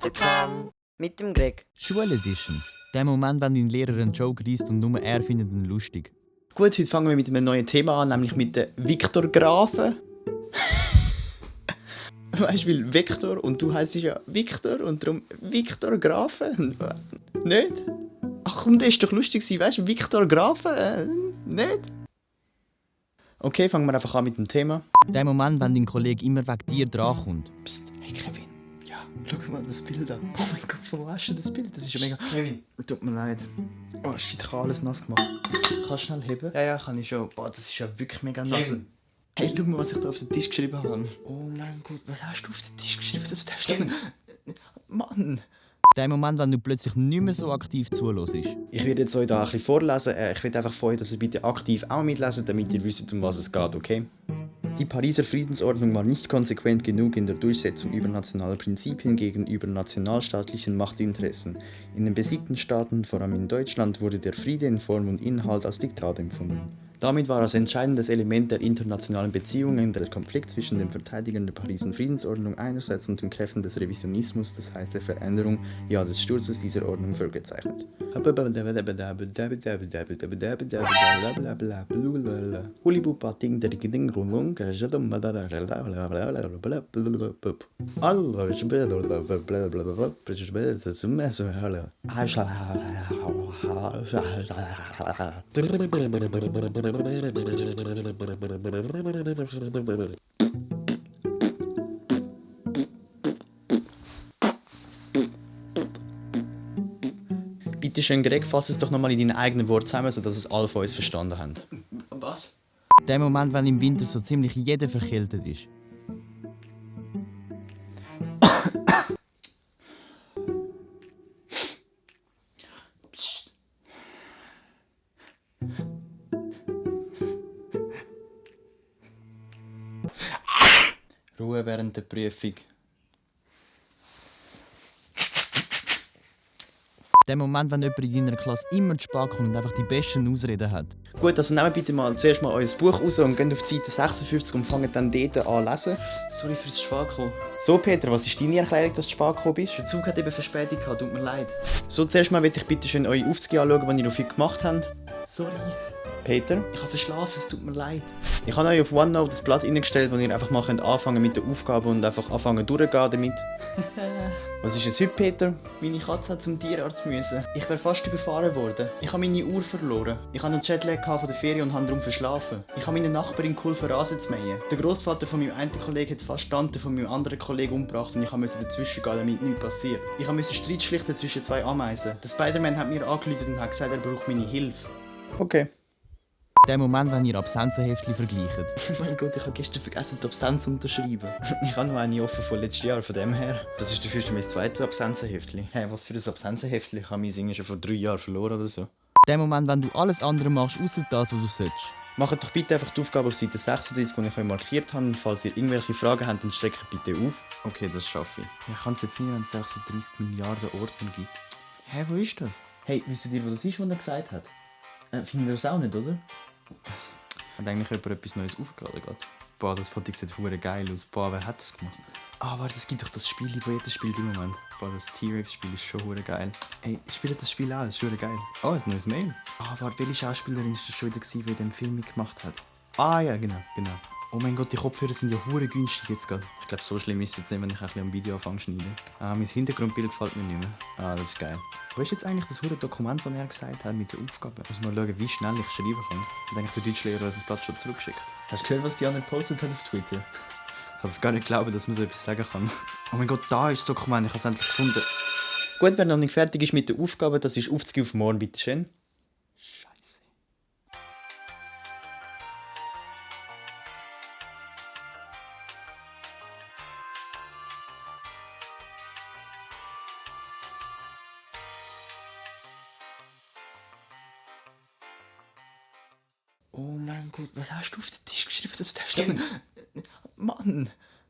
Mastercam mit dem Greg. Schuledition. Der Moment, wenn dein Lehrer einen Joke reißt und nur er findet ihn lustig. Gut, heute fangen wir mit einem neuen Thema an, nämlich mit den Viktor-Grafen. Weißt du, weil Vektor und du heisst ja Viktor und darum Viktor-Grafen. Nicht? Ach komm, das ist doch lustig gewesen, weißt du? Viktor-Grafen? Nicht? Okay, fangen wir einfach an mit dem Thema. Der Moment, wenn dein Kollege immer wegen dir drankommt. Psst, hey Kevin. Ja, schau mal das Bild an. Oh mein Gott, wo hast du das Bild? Das ist ja mega... Kevin, tut mir leid. Oh shit, ich habe alles nass gemacht. Kannst du schnell heben? Ja, kann ich schon. Boah, das ist ja wirklich mega nass. Kevin. Hey, schau mal, was ich da auf den Tisch geschrieben habe. Oh mein Gott, was hast du auf den Tisch geschrieben? Das darfst du nicht... Mann! Der Moment, wenn du plötzlich nicht mehr so aktiv zuhörst. Ich werde jetzt euch da ein bisschen vorlesen. Ich will einfach von euch, dass ihr bitte aktiv auch mitlesen, damit ihr wisst, um was es geht, okay? Die Pariser Friedensordnung war nicht konsequent genug in der Durchsetzung übernationaler Prinzipien gegenüber nationalstaatlichen Machtinteressen. In den besiegten Staaten, vor allem in Deutschland, wurde der Friede in Form und Inhalt als Diktat empfunden. Damit war als entscheidendes Element der internationalen Beziehungen der Konflikt zwischen den Verteidigern der Pariser Friedensordnung einerseits und den Kräften des Revisionismus, das heißt der Veränderung, ja des Sturzes dieser Ordnung vorgezeichnet. Bitte schön, Greg, fass es doch nochmal in deinen eigenen Worten zusammen, sodass es alle von uns verstanden haben. Was? Der Moment, wenn im Winter so ziemlich jeder verkältet ist. Ruhe während der Prüfung. Der Moment, wenn jemand in deiner Klasse immer zu spät kommt und einfach die besten Ausreden hat. Gut, also nehmt bitte mal zuerst mal euer Buch raus und geht auf die Seite 56 und fangt dann dort an zu lesen. Sorry für das Spät. So Peter, was ist deine Erklärung, dass du spät gekommen bist? Der Zug hat eben Verspätung gehabt, tut mir leid. So, zuerst mal möchte ich bitte schön eure Aufzüge anschauen, die ihr noch viel gemacht habt. Sorry. Peter? Ich habe verschlafen, es tut mir leid. Ich habe euch auf OneNote das Blatt eingestellt, wo ihr einfach mal anfangen mit der Aufgabe und einfach anfangen durchgehen damit. Was ist es heute, Peter? Meine Katze hat zum Tierarzt müssen. Ich wäre fast überfahren worden. Ich habe meine Uhr verloren. Ich hatte einen Jetlag von der Ferien und habe darum verschlafen. Ich habe meiner Nachbarin geholfen, Rasen zu mähen. Der Großvater von meinem einen Kollegen hat fast die Tante von meinem anderen Kollegen umgebracht und ich musste dazwischen gehen, damit nichts passiert. Ich musste Streit schlichten zwischen zwei Ameisen. Der Spider-Man hat mir angerufen und hat gesagt, er braucht meine Hilfe. Okay. Der Moment, wenn ihr Absenzenheftchen vergleicht. Oh mein Gott, ich habe gestern vergessen, die Absenz zu unterschreiben. Ich habe noch eine offen von letztes Jahr, von dem her. Das ist dafür schon mein zweites Absenzenheftchen. Hey, was für ein Absenzenheftchen? Ich habe mein Singen schon vor 3 Jahren verloren oder so. Der Moment, wenn du alles andere machst, außer das, was du sollst. Macht doch bitte einfach die Aufgabe auf Seite 36, die ich euch markiert habe. Falls ihr irgendwelche Fragen habt, dann streckt bitte auf. Okay, das schaffe ich. Ich kann es nicht finden, wenn es auch so 30 Milliarden Ordner gibt. Hä, wo ist das? Hey, wisst ihr, wo das ist, was er gesagt hat? Findet ihr das auch nicht, oder? Hat eigentlich jemand etwas Neues aufgeladen gerade? Boah, das Foto sieht hure geil aus. Boah, wer hat das gemacht? Ah, warte, es gibt doch das Spiel, das jeder spielt im Moment. Boah, das T-Rex-Spiel ist schon hure geil. Ey, spielt das Spiel auch, das ist hure geil. Oh, ein neues Mail. Ah, warte, welche Schauspielerin ist das schon wieder gewesen, die den Film mitgemacht hat? Ah ja, genau. Oh mein Gott, die Kopfhörer sind ja hure günstig jetzt gerade. Ich glaube, so schlimm ist es jetzt nicht, wenn ich ein bisschen am Video anfange zu schneiden. Ah, mein Hintergrundbild gefällt mir nicht mehr. Ah, das ist geil. Wo ist jetzt eigentlich das hure Dokument, das er gesagt hat mit der Aufgabe? Ich muss mal schauen, wie schnell ich schreiben kann. Ich denke, der Deutschlehrer hat das Blatt schon zurückgeschickt. Hast du gehört, was die anderen gepostet hat auf Twitter? Ich kann es gar nicht glauben, dass man so etwas sagen kann. Oh mein Gott, da ist das Dokument, ich habe es endlich gefunden. Gut, wer noch nicht fertig ist mit der Aufgabe, das ist aufzugehen auf morgen, bitteschön. Scheiße. Oh mein Gott, was hast du auf den Tisch geschrieben? Das darfst du nicht. Mann!